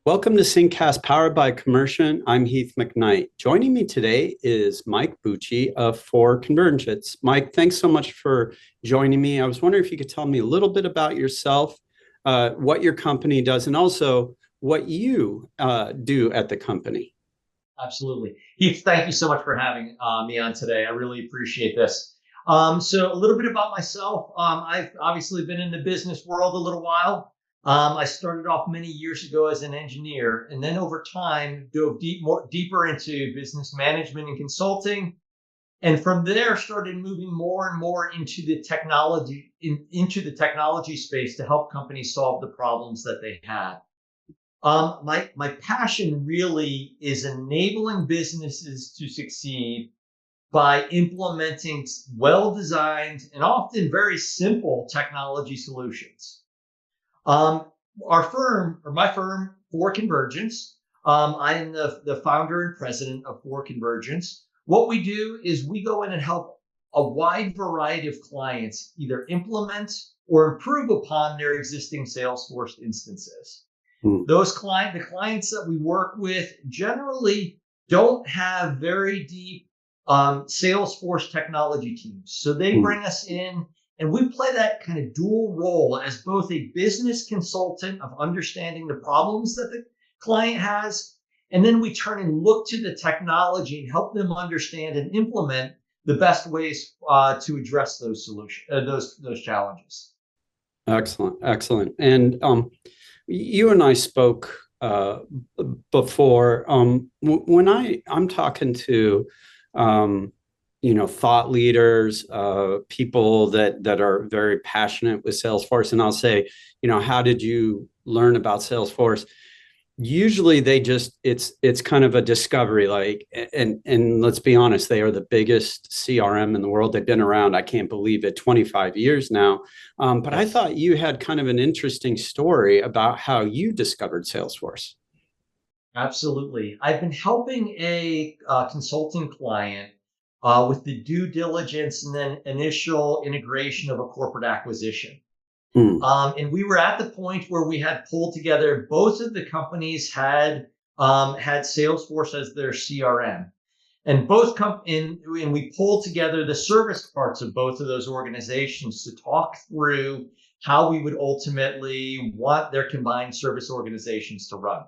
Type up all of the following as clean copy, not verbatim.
Welcome to Syncast, powered by Commercient. I'm Heath McKnight. Joining me today is Mike Bucci of For Convergence. Mike, thanks so much for joining me. I was wondering if you could tell me a little bit about yourself, what your company does, and also what you do at the company. Absolutely. Heath, thank you so much for having me on today. I really appreciate this. So a little bit about myself. I've obviously been in the business world a little while. I started off many years ago as an engineer, and then over time dove deeper into business management and consulting. And from there, started moving more and more into the technology space to help companies solve the problems that they had. My passion really is enabling businesses to succeed by implementing well-designed and often very simple technology solutions. My firm, For Convergence, I am the founder and president of For Convergence. What we do is we go in and help a wide variety of clients either implement or improve upon their existing Salesforce instances. The clients that we work with generally don't have very deep Salesforce technology teams. So they bring us in and we play that kind of dual role as both a business consultant of understanding the problems that the client has. And then we turn and look to the technology and help them understand and implement the best ways to address those those challenges. Excellent, excellent. And you and I spoke before. When I'm talking to thought leaders, people that are very passionate with Salesforce, and I'll say, how did you learn about Salesforce? Usually it's kind of a discovery, and let's be honest, they are the biggest CRM in the world. They've been around, I can't believe it, 25 years now. But I thought you had kind of an interesting story about how you discovered Salesforce. Absolutely. I've been helping a consulting client with the due diligence and then initial integration of a corporate acquisition. And we were at the point where we had pulled together, both of the companies had Salesforce as their CRM. And and we pulled together the service parts of both of those organizations to talk through how we would ultimately want their combined service organizations to run.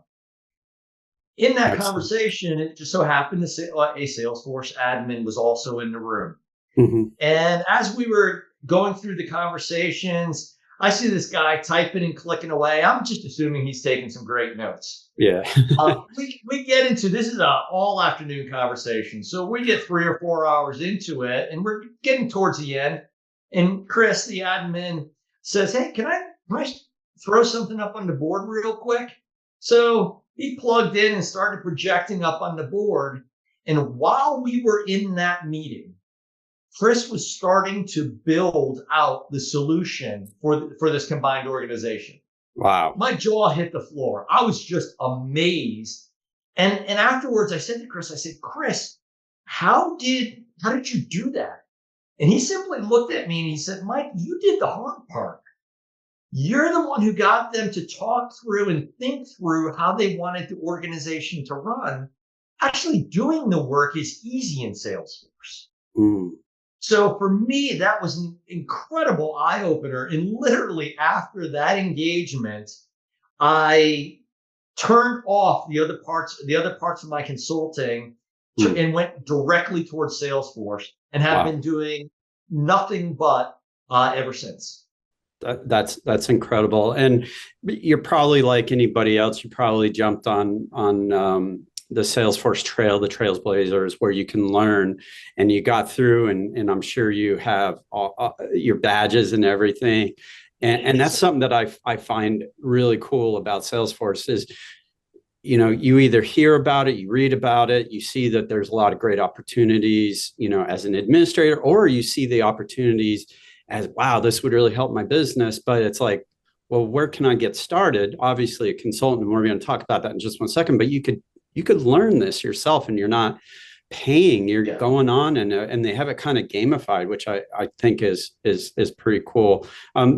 In that conversation, it just so happened that a Salesforce admin was also in the room. And as we were going through the conversations, I see this guy typing and clicking away. I'm just assuming he's taking some great notes. Yeah. We get into this is an all afternoon conversation. So we get 3 or 4 hours into it and we're getting towards the end. And Chris, the admin, says, "Hey, can I throw something up on the board real quick?" So he plugged in and started projecting up on the board. And while we were in that meeting, Chris was starting to build out the solution for this combined organization. Wow. My jaw hit the floor. I was just amazed. And afterwards I said to Chris, Chris, how did you do that? And he simply looked at me and he said, "Mike, you did the hard part. You're the one who got them to talk through and think through how they wanted the organization to run. Actually doing the work is easy in Salesforce." So for me, that was an incredible eye opener. And literally after that engagement, I turned off the other parts of my consulting and went directly towards Salesforce and have been doing nothing but ever since. That's incredible. And you're probably like anybody else. You probably jumped on the Salesforce trail, the Trailblazers, where you can learn, and you got through, and I'm sure you have your badges and everything. And that's something that I find really cool about Salesforce is, you either hear about it, you read about it, you see that there's a lot of great opportunities, as an administrator, or you see the opportunities as, wow, this would really help my business. But it's like, well, where can I get started? Obviously a consultant, and we're going to talk about that in just one second, but you could learn this yourself, and you're not paying, you're going on, and they have it kind of gamified, which I think is pretty cool.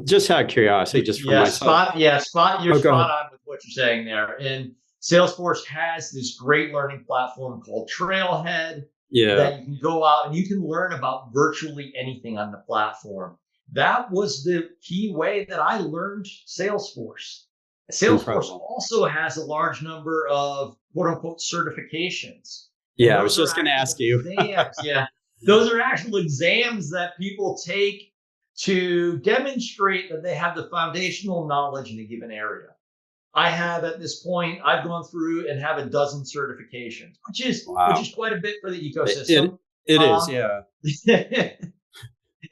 Just out of curiosity, just for myself. You're spot on with what you're saying there. And Salesforce has this great learning platform called Trailhead Yeah. that you can go out and you can learn about virtually anything on the platform. That was the key way that I learned Salesforce. Salesforce Incredible. also has a large number of quote unquote certifications. And Yeah. I was those are just going to actual ask you. exams. Yeah. Those are actual exams that people take to demonstrate that they have the foundational knowledge in a given area. I have at this point, I've gone through and have a dozen certifications, which Wow. is quite a bit for the It, it, ecosystem. it is. Um, Yeah.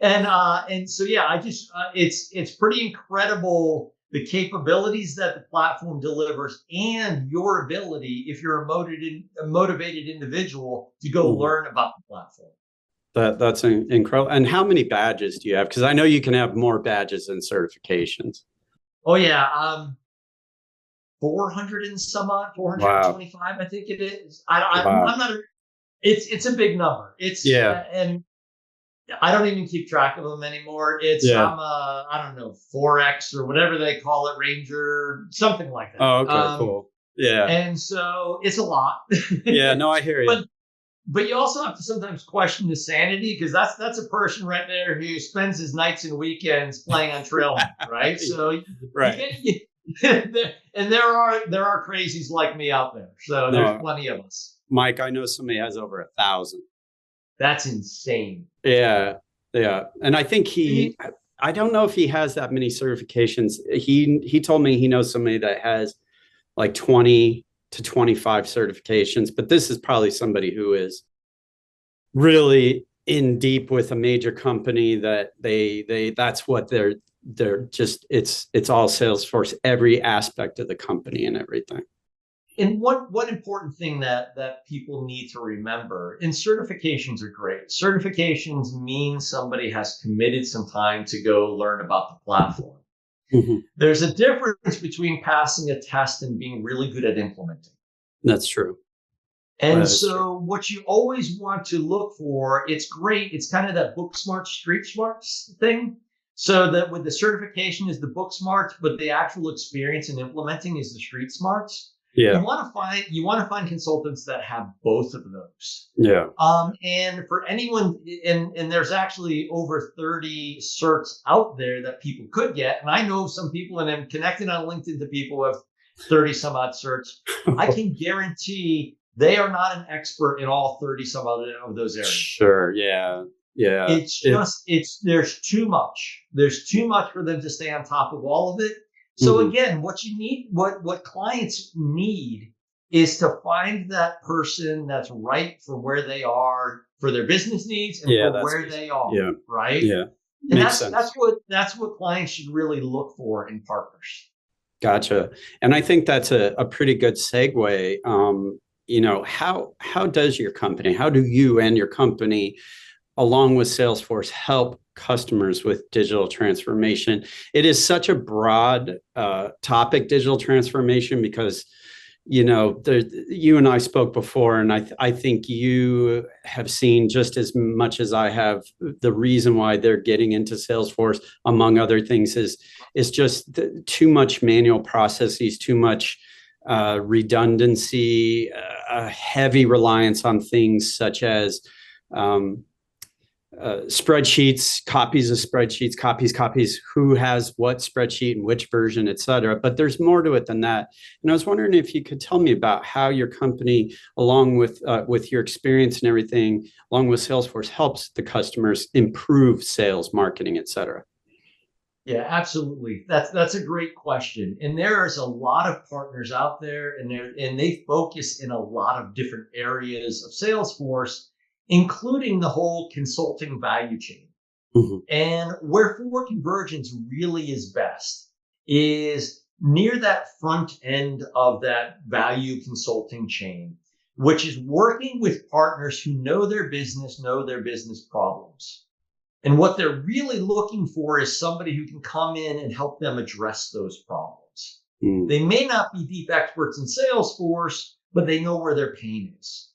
and so yeah, I just it's pretty incredible the capabilities that the platform delivers and your ability, if you're a motivated individual, to go Mhm. learn about the platform. That's incredible. And how many badges do you have? Because I know you can have more badges than certifications. Oh yeah, 400 and some odd, Wow. 425, I think it is. Wow. I'm not. It's a big number. It's Yeah. and I don't even keep track of them anymore. It's Yeah. I'm a I don't know 4X or whatever they call it, Ranger, something like that. Oh, okay. Cool. Yeah. And so it's a lot. Yeah. No, I hear you. But you also have to sometimes question the sanity, because that's a person right there who spends his nights and weekends playing on Trailhead, right? So Right. and there are crazies like me out there. So there's No, plenty of us. Mike, I know somebody has over 1,000. That's insane. Yeah. Yeah. And I think I mean, I don't know if he has that many certifications. He told me he knows somebody that has like 20 to 25 certifications, but this is probably somebody who is really in deep with a major company that that's what they're just it's all Salesforce, every aspect of the company and everything. and one important thing that people need to remember, and certifications are great. Certifications mean somebody has committed some time to go learn about the platform. Mhm. There's a difference between passing a test and being really good at implementing. That's true. And That is true. so what you always want to look for, it's great. It's kind of that book smarts, street smarts thing. So that with the certification is the book smarts, but the actual experience in implementing is the street smarts. Yeah. You want to find consultants that have both of those. Yeah. And for anyone, and there's actually over 30 certs out there that people could get. And I know some people, and I'm connected on LinkedIn to people who have 30 some odd certs. I can guarantee they are not an expert in all 30 some other of those areas. Sure. Yeah. Yeah. There's too much. There's too much for them to stay on top of all of it. So again, what you need, what clients need is to find that person that's right for where they are, for their business needs and for where they are. Yeah. Right. Yeah. And Makes sense. that's what clients should really look for in partners. Gotcha. And I think that's a pretty good segue. How does your company, how do you and your company, along with Salesforce, help customers with digital transformation? It is such a broad topic, digital transformation, because you and I spoke before, and I think you have seen just as much as I have the reason why they're getting into Salesforce, among other things, is just too much manual processes, too much redundancy, a heavy reliance on things such as spreadsheets, copies, who has what spreadsheet and which version, et cetera. But there's more to it than that. And I was wondering if you could tell me about how your company, along with your experience and everything, along with Salesforce, helps the customers improve sales, marketing, et cetera. Yeah, absolutely. That's a great question. And there's a lot of partners out there, and they focus in a lot of different areas of Salesforce, including the whole consulting value chain. And where for convergence really is best is near that front end of that value consulting chain, which is working with partners who know their business problems. And what they're really looking for is somebody who can come in and help them address those problems. They may not be deep experts in Salesforce, but they know where their pain is.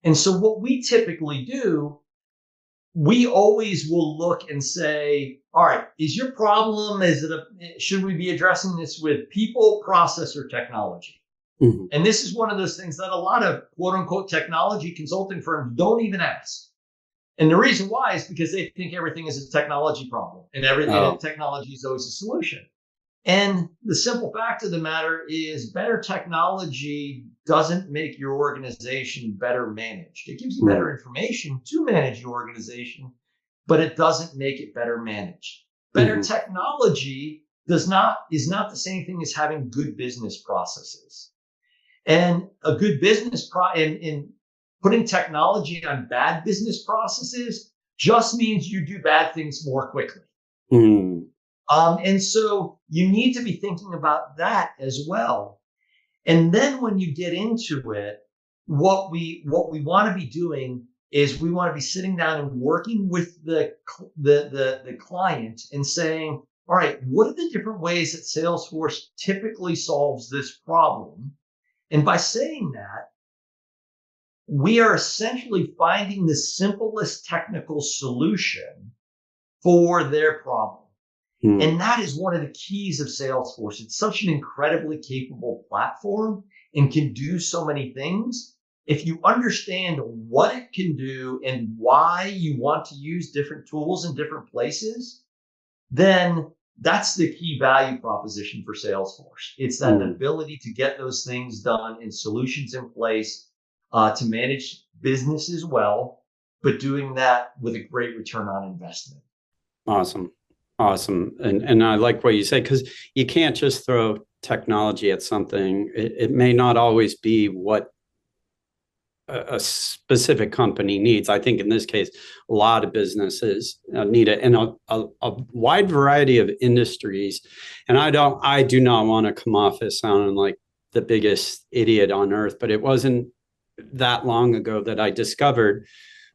And so what we typically do, we always will look and say, all right, is your problem, should we be addressing this with people, process, or technology? Mhm. And this is one of those things that a lot of quote unquote technology consulting firms don't even ask. And the reason why is because they think everything is a technology problem and Oh. technology is always a solution. And the simple fact of the matter is better technology doesn't make your organization better managed. It gives you better Mm. information to manage your organization, but it doesn't make it better managed. Better Mhm. technology is not the same thing as having good business processes. And a good in putting technology on bad business processes just means you do bad things more quickly. Mm. And so you need to be thinking about that as well. And then when you get into it, what we want to be doing is we want to be sitting down and working with the client and saying, all right, what are the different ways that Salesforce typically solves this problem? And by saying that, we are essentially finding the simplest technical solution for their problem. Mm. And that is one of the keys of Salesforce. It's such an incredibly capable platform and can do so many things. If you understand what it can do and why you want to use different tools in different places, then that's the key value proposition for Salesforce. It's that Mm. ability to get those things done and solutions in place to manage businesses well, but doing that with a great return on investment. Awesome. Awesome. And I like what you say, because you can't just throw technology at something. It may not always be what a specific company needs. I think in this case, a lot of businesses need it in a wide variety of industries. And I do not want to come off as sounding like the biggest idiot on earth, but it wasn't that long ago that I discovered,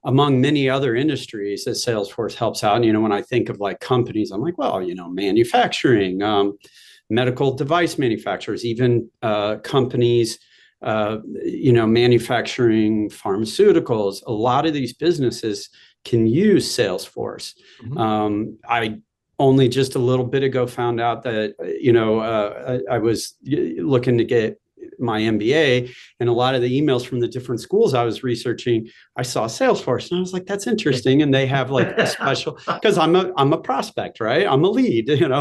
among many other industries, that Salesforce helps out. And, when I think of like companies, I'm like, well, manufacturing, medical device manufacturers, even companies, manufacturing pharmaceuticals. A lot of these businesses can use Salesforce. I only just a little bit ago found out that, I was looking to get my MBA, and a lot of the emails from the different schools I was researching, I saw Salesforce, and I was like, "That's interesting." And they have like a special, because I'm a prospect, right? I'm a lead, and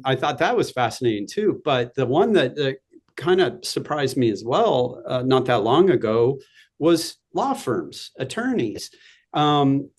I thought that was fascinating too. But the one that kind of surprised me as well, not that long ago, was law firms, attorneys. And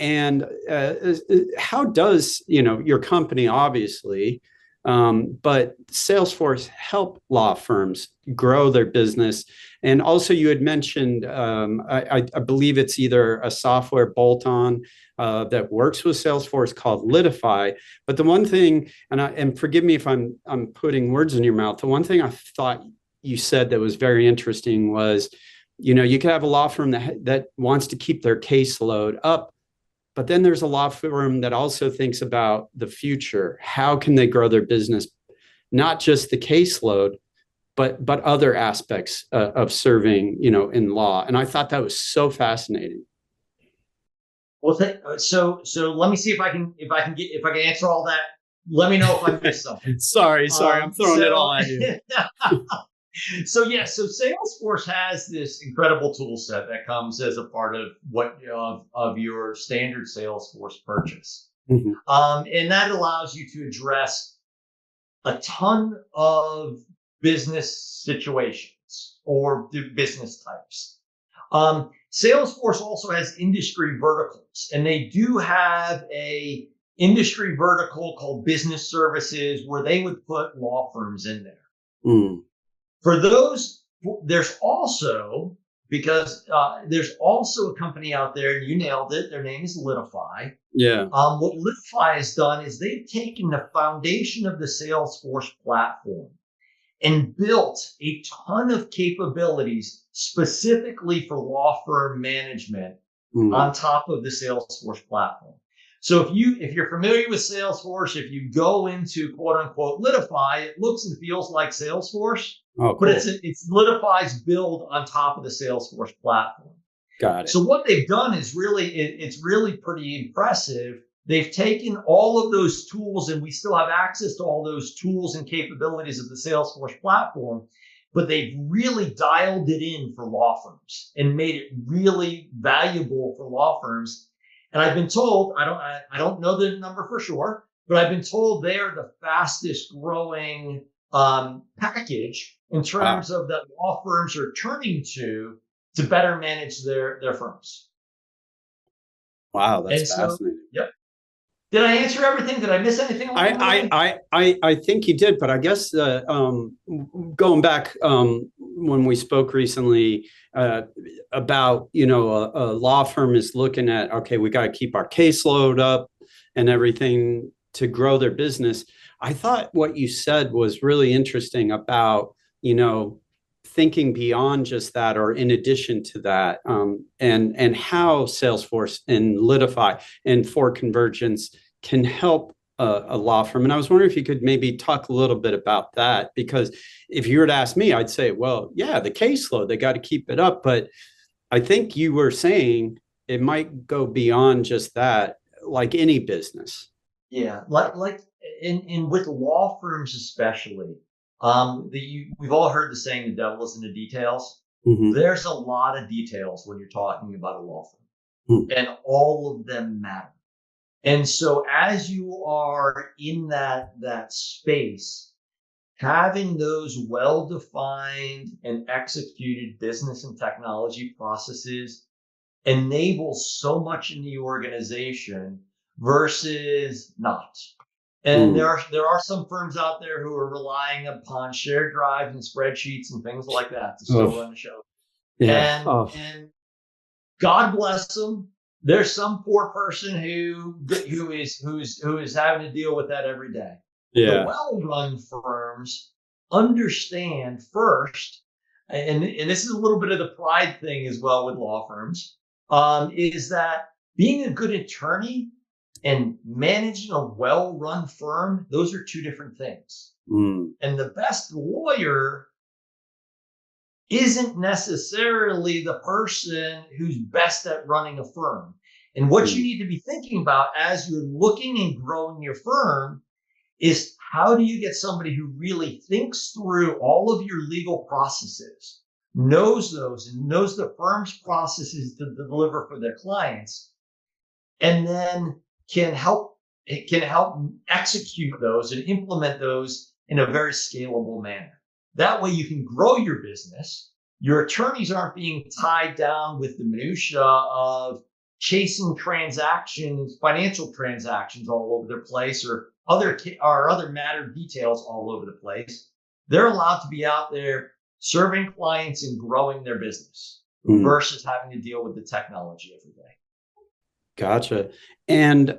how does your company, obviously, but Salesforce help law firms grow their business? And also, you had mentioned, I believe it's either a software bolt-on that works with Salesforce called Litify. But the one thing, and forgive me if I'm putting words in your mouth, the one thing I thought you said that was very interesting was, you could have a law firm that wants to keep their caseload up, but then there's a law firm that also thinks about the future. How can they grow their business? Not just the caseload, but other aspects of serving, in law. And I thought that was so fascinating. Well, so let me see if I can answer all that. Let me know if I missed something. sorry, I'm throwing it all at you. So Salesforce has this incredible tool set that comes as a part of of your standard Salesforce purchase, Mhm. and that allows you to address a ton of business situations or business types. Salesforce also has industry verticals, and they do have a industry vertical called business services where they would put law firms in there. Mm. For those, there's also there's also a company out there, and you nailed it. Their name is Litify. Yeah. What Litify has done is they've taken the foundation of the Salesforce platform and built a ton of capabilities specifically for law firm management on top of the Salesforce platform. So if you're familiar with Salesforce, if you go into quote unquote Litify, it looks and feels like Salesforce, Oh, cool. but it's Litify's build on top of the Salesforce platform. Got it. So what they've done is it's really pretty impressive. They've taken all of those tools, and we still have access to all those tools and capabilities of the Salesforce platform. but they've really dialed it in for law firms and made it really valuable for law firms. And I've been told, I don't know the number for sure, but I've been told they are the fastest growing package in terms of that law firms are turning to better manage their firms. Wow, that's fascinating. Yep. Did I answer everything? Did I miss anything along the way? I think you did, but I guess going back when we spoke recently about, you know, a law firm is looking at, okay, we got to keep our caseload up and everything to grow their business. I thought what you said was really interesting about, you know, thinking beyond just that, or in addition to that, and how Salesforce and Litify and For Convergence can help a law firm. And I was wondering if you could maybe talk a little bit about that, because if you were to ask me, I'd say, well, yeah, the caseload, they got to keep it up. But I think you were saying it might go beyond just that, like any business. Yeah, like in with law firms especially. We've all heard the saying, the devil is in the details. Mm-hmm. There's a lot of details when you're talking about a law firm, and all of them matter. And so as you are in that space, having those well-defined and executed business and technology processes enables so much in the organization versus not. And there are some firms out there who are relying upon shared drives and spreadsheets and things like that to still run the show. Yeah. And God bless them. There's some poor person who is having to deal with that every day. Yeah. The well-run firms understand first, and this is a little bit of the pride thing as well with law firms, is that being a good attorney and managing a well-run firm, those are two different things. And the best lawyer isn't necessarily the person who's best at running a firm. And what you need to be thinking about as you're looking and growing your firm is, how do you get somebody who really thinks through all of your legal processes, knows those, and knows the firm's processes to deliver for their clients, and then can help execute those and implement those in a very scalable manner. That way you can grow your business. Your attorneys aren't being tied down with the minutia of chasing transactions, financial transactions all over their place, or other matter details all over the place. They're allowed to be out there serving clients and growing their business versus having to deal with the technology every day. Gotcha. And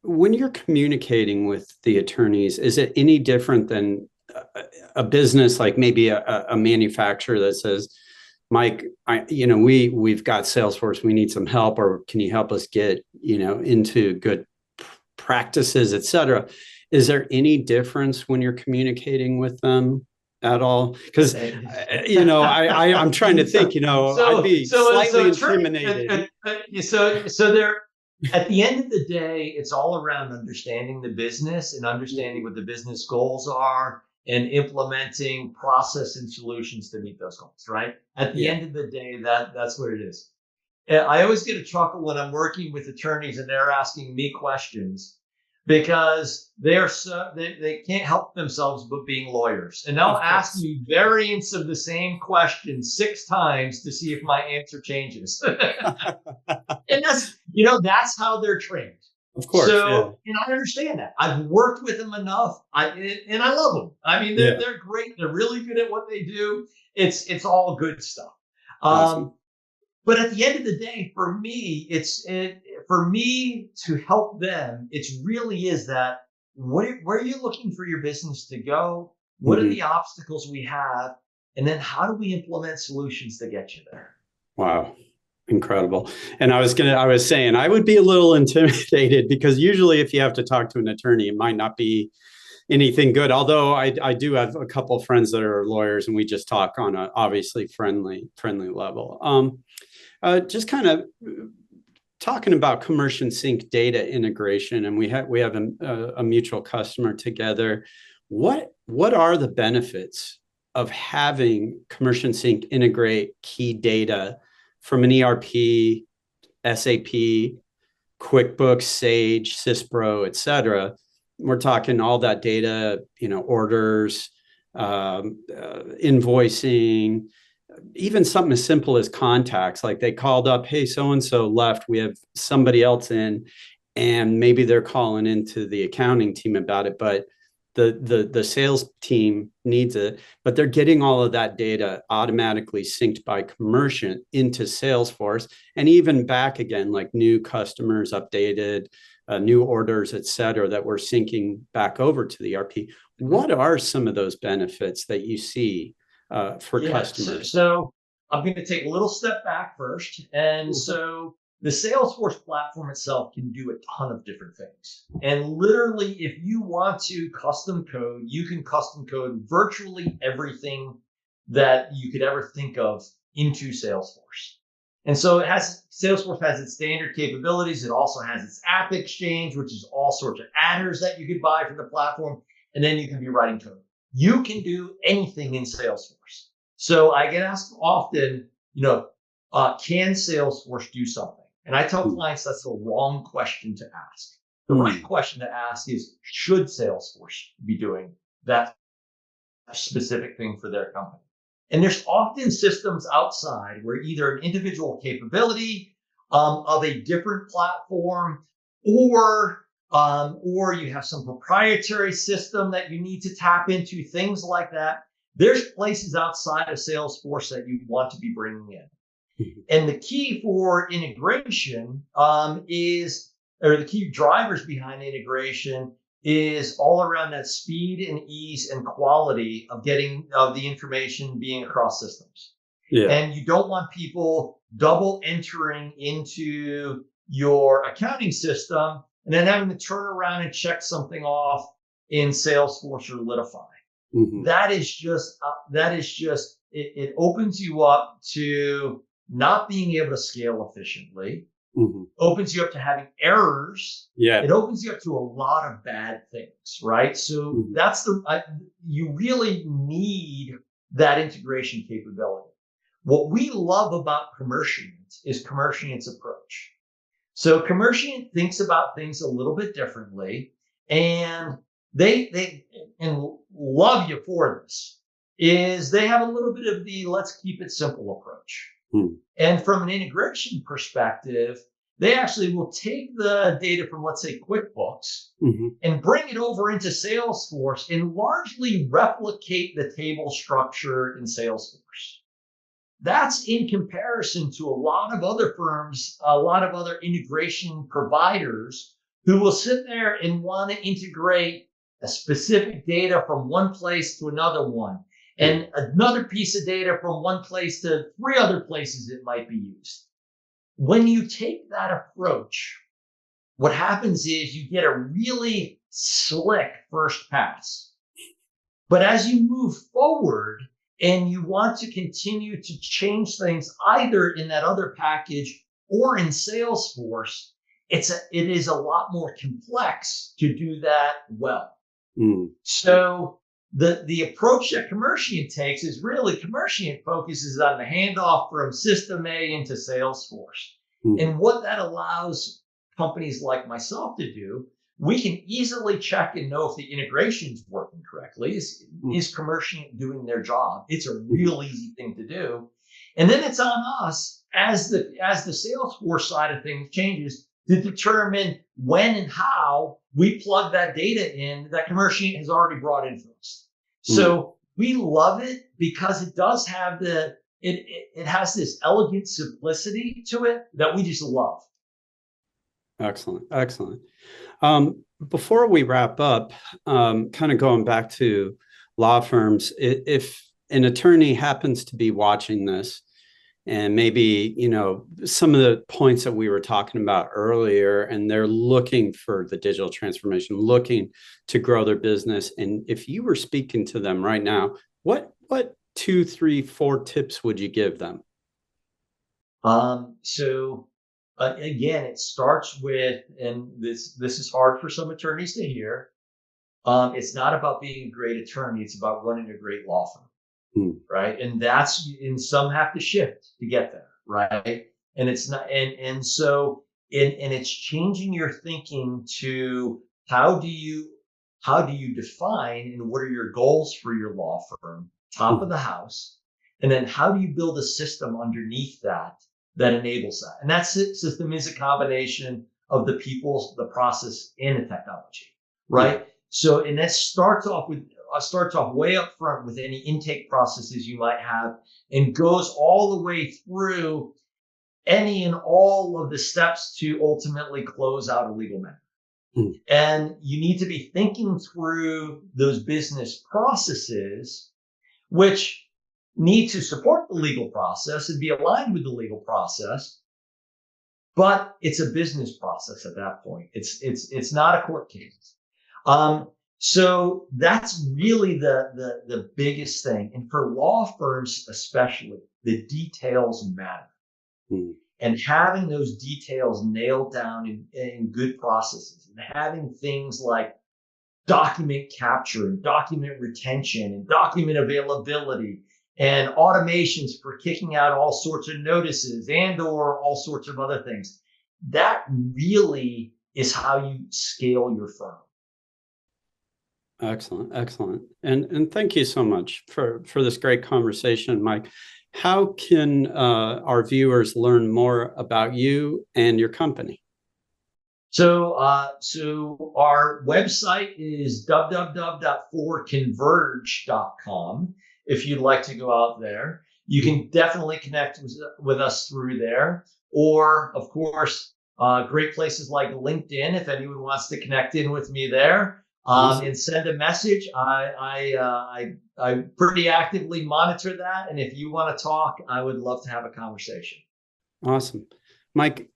when you're communicating with the attorneys, is it any different than a business, like maybe a manufacturer that says, Mike, we've got Salesforce, we need some help, or can you help us get, into good practices, et cetera? Is there any difference when you're communicating with them at all? Because, I'm trying to think, I'd be slightly intimidated. So there, at the end of the day, it's all around understanding the business and understanding what the business goals are and implementing process and solutions to meet those goals, right? At the end of the day, that's what it is. I always get a chuckle when I'm working with attorneys and they're asking me questions, because they can't help themselves but being lawyers. And they'll ask me variants of the same question 6 times to see if my answer changes. And that's how they're trained. Of course. So, and I understand that. I've worked with them enough. And I love them. I mean, they're great. They're really good at what they do. It's all good stuff. Awesome. But at the end of the day, for me, for me to help them, it really is that where are you looking for your business to go? What are the obstacles we have? And then how do we implement solutions to get you there? Wow. Incredible. And I was saying, I would be a little intimidated, because usually if you have to talk to an attorney, it might not be anything good. Although I do have a couple of friends that are lawyers, and we just talk on a obviously friendly level. Just kind of talking about Commercient SYNC data integration, and we have a mutual customer together. What are the benefits of having Commercient SYNC integrate key data from an ERP, SAP, QuickBooks, Sage, Cispro, et cetera. We're talking all that data, orders, invoicing, even something as simple as contacts. Like they called up, hey, so-and-so left, we have somebody else in, and maybe they're calling into the accounting team about it, but the sales team needs it, but they're getting all of that data automatically synced by Commercient into Salesforce, and even back again, like new customers updated, new orders, et cetera, that we're syncing back over to the ERP. What are some of those benefits that you see for customers? So I'm going to take a little step back first. And so the Salesforce platform itself can do a ton of different things. And literally, if you want to custom code, you can custom code virtually everything that you could ever think of into Salesforce. And so Salesforce has its standard capabilities. It also has its app exchange, which is all sorts of adders that you could buy for the platform. And then you can be writing code. You can do anything in Salesforce. So I get asked often, can Salesforce do something? And I tell clients that's the wrong question to ask. The right question to ask is, should Salesforce be doing that specific thing for their company? And there's often systems outside where either an individual capability of a different platform, or you have some proprietary system that you need to tap into, things like that. There's places outside of Salesforce that you want to be bringing in. And the key for integration the key drivers behind integration is all around that speed and ease and quality of getting the information being across systems. Yeah. And you don't want people double entering into your accounting system and then having to turn around and check something off in Salesforce or Litify. That is just, it opens you up to not being able to scale efficiently, opens you up to having errors. Yeah. It opens you up to a lot of bad things, right? So that's you really need that integration capability. What we love about Commercient is Commercient's approach. So Commercient thinks about things a little bit differently, and they love you for this, is they have a little bit of the let's keep it simple approach. And from an integration perspective, they actually will take the data from, let's say, QuickBooks and bring it over into Salesforce and largely replicate the table structure in Salesforce. That's in comparison to a lot of other firms, a lot of other integration providers who will sit there and want to integrate a specific data from one place to another one, and another piece of data from one place to 3 other places it might be used. When you take that approach, what happens is you get a really slick first pass. But as you move forward and you want to continue to change things either in that other package or in Salesforce, it is a lot more complex to do that well. So the approach that Commercient takes is really Commercient focuses on the handoff from System A into Salesforce. And what that allows companies like myself to do, we can easily check and know if the integration is working correctly. Is Commercient doing their job? It's a real easy thing to do. And then it's on us as the Salesforce side of things changes to determine when and how we plug that data in that Commercient has already brought in for us. So we love it because it does have it has this elegant simplicity to it that we just love. Excellent. Before we wrap up, kind of going back to law firms, if an attorney happens to be watching this, and maybe, some of the points that we were talking about earlier, and they're looking for the digital transformation, looking to grow their business. And if you were speaking to them right now, what 2, 3, 4 tips would you give them? Again, it starts with, and this is hard for some attorneys to hear. It's not about being a great attorney. It's about running a great law firm. right? And some have to shift to get there, right? And it's not, and so, and it's changing your thinking to how do you define and what are your goals for your law firm, top of the house, and then how do you build a system underneath that enables that? And that system is a combination of the people, the process, and the technology, right? So, and that starts off way up front with any intake processes you might have, and goes all the way through any and all of the steps to ultimately close out a legal matter. And you need to be thinking through those business processes, which need to support the legal process and be aligned with the legal process. But it's a business process at that point. It's not a court case. So that's really the biggest thing. And for law firms especially, the details matter. And having those details nailed down in good processes, and having things like document capture and document retention and document availability and automations for kicking out all sorts of notices and or all sorts of other things. That really is how you scale your firm. Excellent, excellent. And thank you so much for this great conversation, Mike. How can our viewers learn more about you and your company? So our website is www.forconverge.com. If you'd like to go out there, you can definitely connect with us through there. Or, of course, great places like LinkedIn, if anyone wants to connect in with me there. And send a message. I pretty actively monitor that. And if you want to talk, I would love to have a conversation. Awesome. Mike,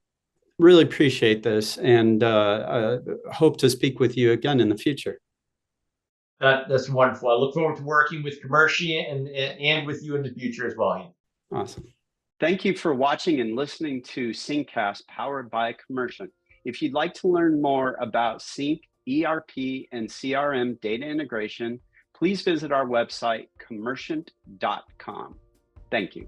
really appreciate this, and hope to speak with you again in the future. That's wonderful. I look forward to working with Commercient and with you in the future as well, Ian. Awesome. Thank you for watching and listening to SYNCcast powered by Commercient. If you'd like to learn more about SYNC, ERP, and CRM data integration, please visit our website, commercient.com. Thank you.